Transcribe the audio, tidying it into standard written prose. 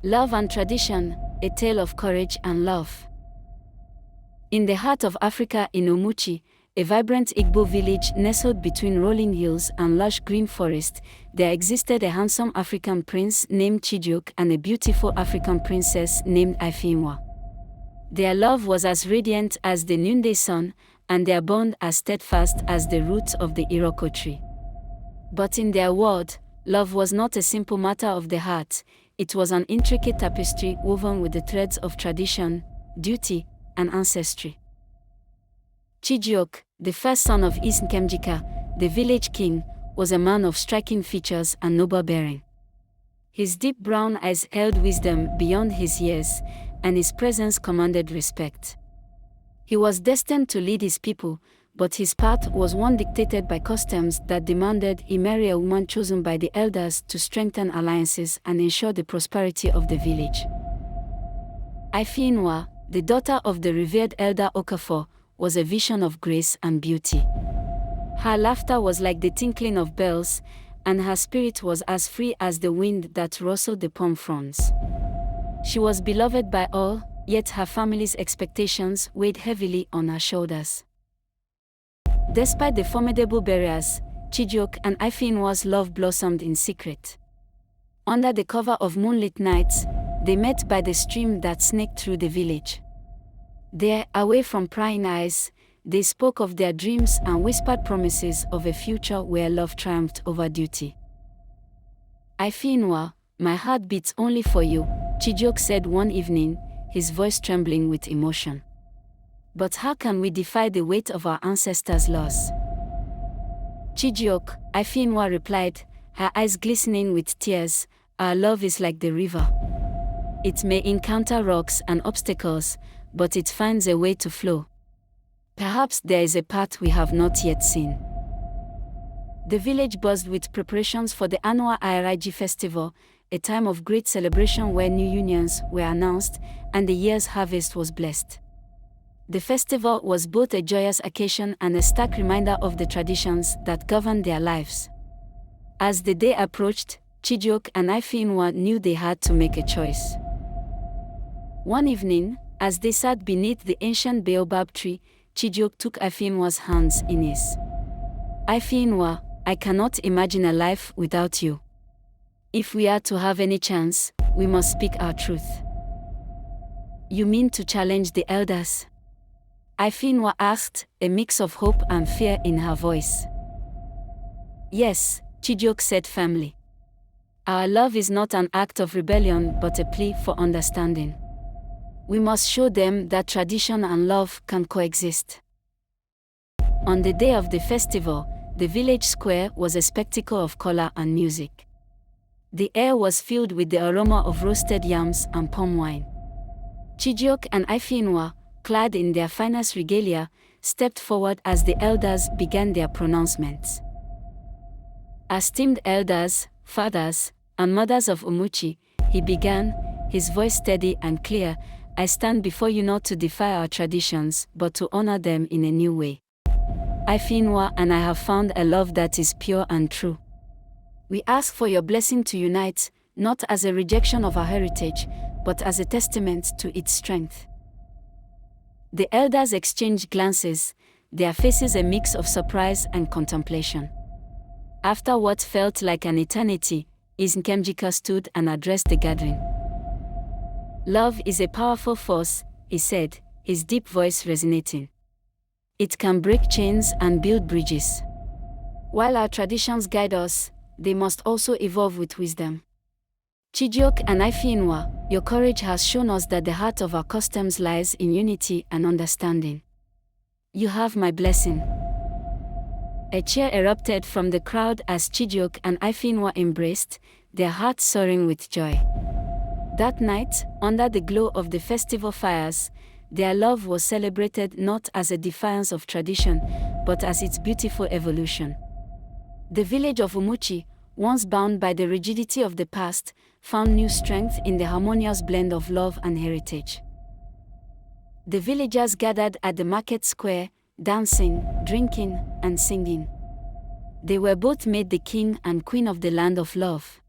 Love and Tradition, a tale of courage and love. In the heart of Africa in Omuchi, a vibrant Igbo village nestled between rolling hills and lush green forest, there existed a handsome African prince named Chijioke and a beautiful African princess named Ifeinwa. Their love was as radiant as the noonday sun, and their bond as steadfast as the roots of the Iroko tree. But in their world, love was not a simple matter of the heart. It was an intricate tapestry woven with the threads of tradition, duty, and ancestry. Chijioke, the first son of Nkemjika, the village king, was a man of striking features and noble bearing. His deep brown eyes held wisdom beyond his years, and his presence commanded respect. He was destined to lead his people, but his path was one dictated by customs that demanded he marry a woman chosen by the elders to strengthen alliances and ensure the prosperity of the village. Ifeinwa, the daughter of the revered elder Okafor, was a vision of grace and beauty. Her laughter was like the tinkling of bells, and her spirit was as free as the wind that rustled the palm fronds. She was beloved by all, yet her family's expectations weighed heavily on her shoulders. Despite the formidable barriers, Chijioke and Ifeinwa's love blossomed in secret. Under the cover of moonlit nights, they met by the stream that snaked through the village. There, away from prying eyes, they spoke of their dreams and whispered promises of a future where love triumphed over duty. Ifeinwa, my heart beats only for you, Chijioke said one evening, his voice trembling with emotion. But how can we defy the weight of our ancestors' laws? Chijioke, Ifeinwa replied, her eyes glistening with tears, our love is like the river. It may encounter rocks and obstacles, but it finds a way to flow. Perhaps there is a path we have not yet seen. The village buzzed with preparations for the annual Airaji festival, a time of great celebration where new unions were announced and the year's harvest was blessed. The festival was both a joyous occasion and a stark reminder of the traditions that governed their lives. As the day approached, Chijioke and Ifeinwa knew they had to make a choice. One evening, as they sat beneath the ancient baobab tree, Chijioke took Ifeinwa's hands in his. Ifeinwa, I cannot imagine a life without you. If we are to have any chance, we must speak our truth. You mean to challenge the elders? Ifeinwa asked, a mix of hope and fear in her voice. Yes, Chijioke said firmly. Our love is not an act of rebellion but a plea for understanding. We must show them that tradition and love can coexist. On the day of the festival, the village square was a spectacle of color and music. The air was filled with the aroma of roasted yams and palm wine. Chijioke and Ifeinwa, clad in their finest regalia, stepped forward as the elders began their pronouncements. Esteemed elders, fathers, and mothers of Omuchi, he began, his voice steady and clear, I stand before you not to defy our traditions, but to honor them in a new way. Ifeinwa and I have found a love that is pure and true. We ask for your blessing to unite, not as a rejection of our heritage, but as a testament to its strength. The elders exchanged glances, their faces a mix of surprise and contemplation. After what felt like an eternity, Nkemjika stood and addressed the gathering. Love is a powerful force, he said, his deep voice resonating. It can break chains and build bridges. While our traditions guide us, they must also evolve with wisdom. Chijioke and Ifeinwa, your courage has shown us that the heart of our customs lies in unity and understanding. You have my blessing. A cheer erupted from the crowd as Chijioke and Ifeinwa embraced, their hearts soaring with joy. That night, under the glow of the festival fires, their love was celebrated not as a defiance of tradition, but as its beautiful evolution. The village of Omuchi, once bound by the rigidity of the past, found new strength in the harmonious blend of love and heritage. The villagers gathered at the market square, dancing, drinking, and singing. They were both made the king and queen of the land of love.